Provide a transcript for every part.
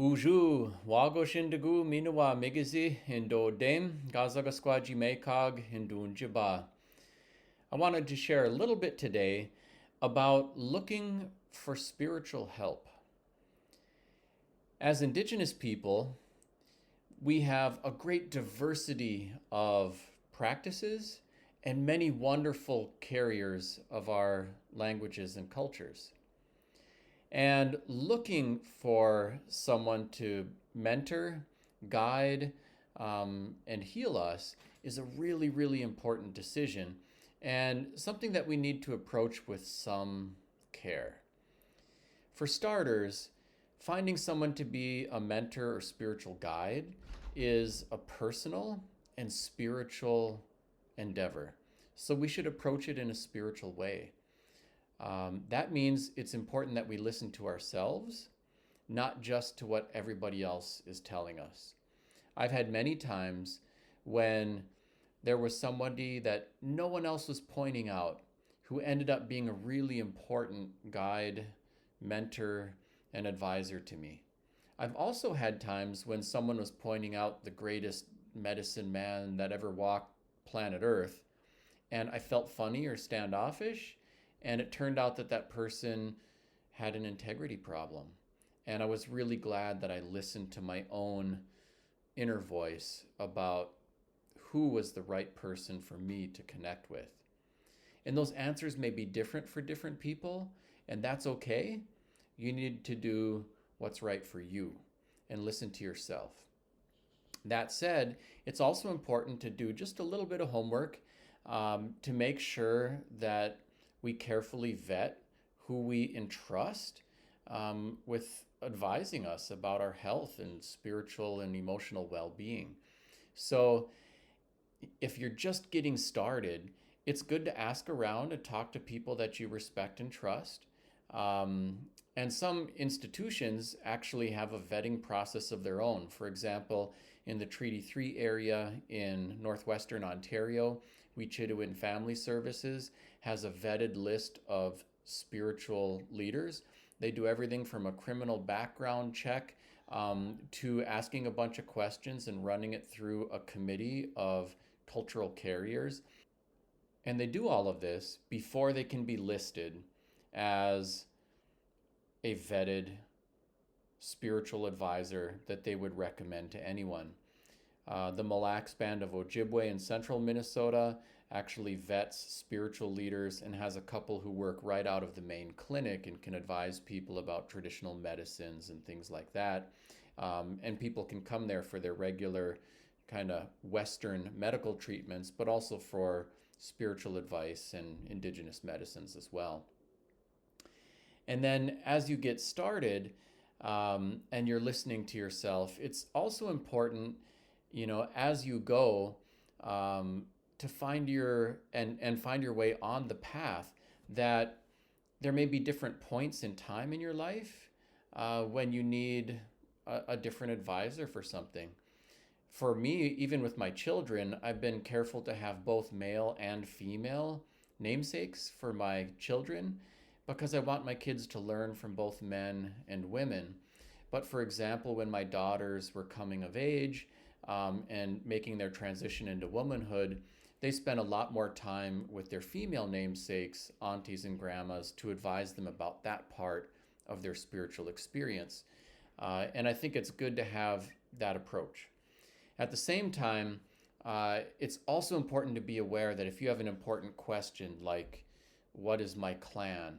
Uju, wago shindagu minawa migizi hindo dame gazagaskwaji mekag hindunjiba. I wanted to share a little bit today about looking for spiritual help. As Indigenous people, we have a great diversity of practices and many wonderful carriers of our languages and cultures. And looking for someone to mentor, guide, and heal us is a really, really important decision and something that we need to approach with some care. For starters, finding someone to be a mentor or spiritual guide is a personal and spiritual endeavor. So we should approach it in a spiritual way. That means it's important that we listen to ourselves, not just to what everybody else is telling us. I've had many times when there was somebody that no one else was pointing out who ended up being a really important guide, mentor, and advisor to me. I've also had times when someone was pointing out the greatest medicine man that ever walked planet Earth, and I felt funny or standoffish, and it turned out that that person had an integrity problem. And I was really glad that I listened to my own inner voice about who was the right person for me to connect with. And those answers may be different for different people, and that's okay. You need to do what's right for you and listen to yourself. That said, it's also important to do just a little bit of homework to make sure that we carefully vet who we entrust with advising us about our health and spiritual and emotional well-being. So if you're just getting started, it's good to ask around and talk to people that you respect and trust. And some institutions actually have a vetting process of their own. For example, in the Treaty 3 area in northwestern Ontario, Wichitiwin Family Services has a vetted list of spiritual leaders. They do everything from a criminal background check to asking a bunch of questions and running it through a committee of cultural carriers. And they do all of this before they can be listed as a vetted spiritual advisor that they would recommend to anyone. The Mille Lacs Band of Ojibwe in central Minnesota actually vets spiritual leaders and has a couple who work right out of the main clinic and can advise people about traditional medicines and things like that. And people can come there for their regular kind of Western medical treatments, but also for spiritual advice and Indigenous medicines as well. And then as you get started and you're listening to yourself, it's also important, as you go, to find your find your way on the path, that there may be different points in time in your life when you need a different advisor for something. For me, even with my children, I've been careful to have both male and female namesakes for my children because I want my kids to learn from both men and women. But for example, when my daughters were coming of age and making their transition into womanhood, they spent a lot more time with their female namesakes, aunties and grandmas, to advise them about that part of their spiritual experience. And I think it's good to have that approach. At the same time, it's also important to be aware that if you have an important question like, what is my clan?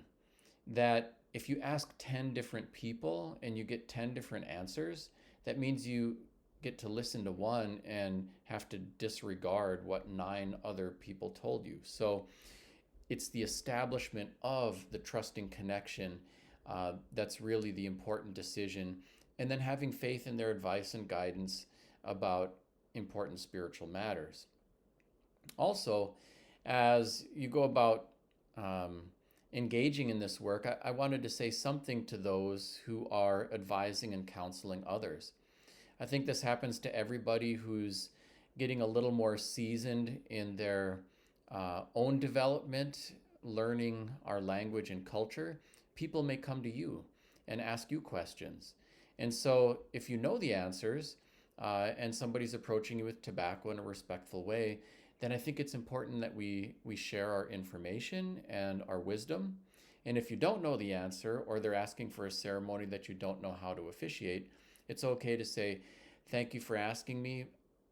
That if you ask 10 different people and you get 10 different answers, that means you get to listen to one and have to disregard what 9 other people told you. So it's the establishment of the trusting connection that's really the important decision, and then having faith in their advice and guidance about important spiritual matters. Also, as you go about engaging in this work, I wanted to say something to those who are advising and counseling others. I think this happens to everybody who's getting a little more seasoned in their own development, learning our language and culture. People may come to you and ask you questions. And so if you know the answers and somebody's approaching you with tobacco in a respectful way, then I think it's important that we share our information and our wisdom. And if you don't know the answer, or they're asking for a ceremony that you don't know how to officiate, it's okay to say, thank you for asking me.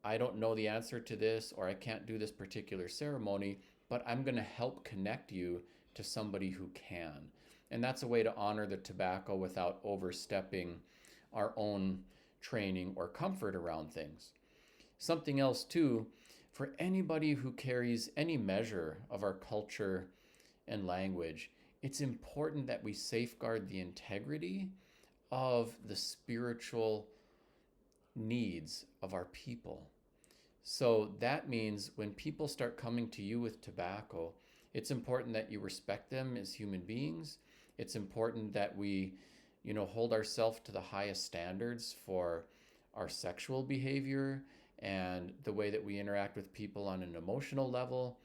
I don't know the answer to this, or I can't do this particular ceremony, but I'm going to help connect you to somebody who can. And that's a way to honor the tobacco without overstepping our own training or comfort around things. Something else, too, for anybody who carries any measure of our culture and language, it's important that we safeguard the integrity of the spiritual needs of our people. So that means when people start coming to you with tobacco, it's important that you respect them as human beings. It's important that we, hold ourselves to the highest standards for our sexual behavior and the way that we interact with people on an emotional level.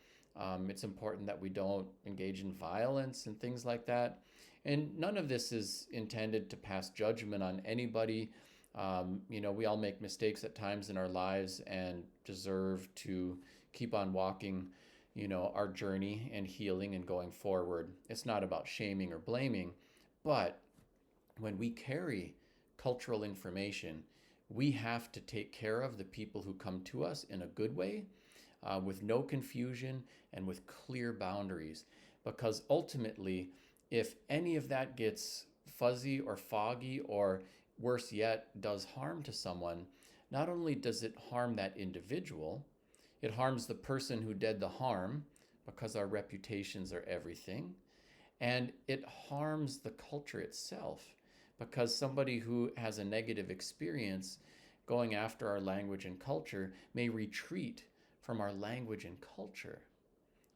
It's important that we don't engage in violence and things like that. And none of this is intended to pass judgment on anybody. We all make mistakes at times in our lives and deserve to keep on walking, our journey and healing and going forward. It's not about shaming or blaming, but when we carry cultural information, we have to take care of the people who come to us in a good way, with no confusion and with clear boundaries. Because ultimately, if any of that gets fuzzy or foggy, or worse yet, does harm to someone, not only does it harm that individual, it harms the person who did the harm, because our reputations are everything. And it harms the culture itself, because somebody who has a negative experience going after our language and culture may retreat from our language and culture.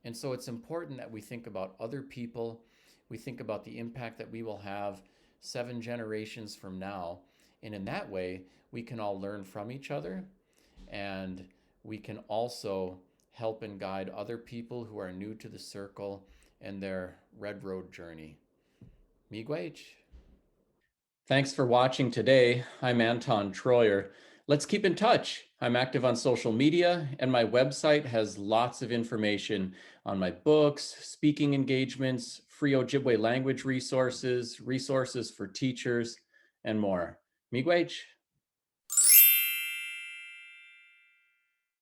And so it's important that we think about other people. We think about the impact that we will have 7 generations from now. And in that way, we can all learn from each other, and we can also help and guide other people who are new to the circle and their Red Road journey. Miigwech. Thanks for watching today. I'm Anton Treuer. Let's keep in touch. I'm active on social media, and my website has lots of information on my books, speaking engagements, free Ojibwe language resources, resources for teachers, and more. Miigwech.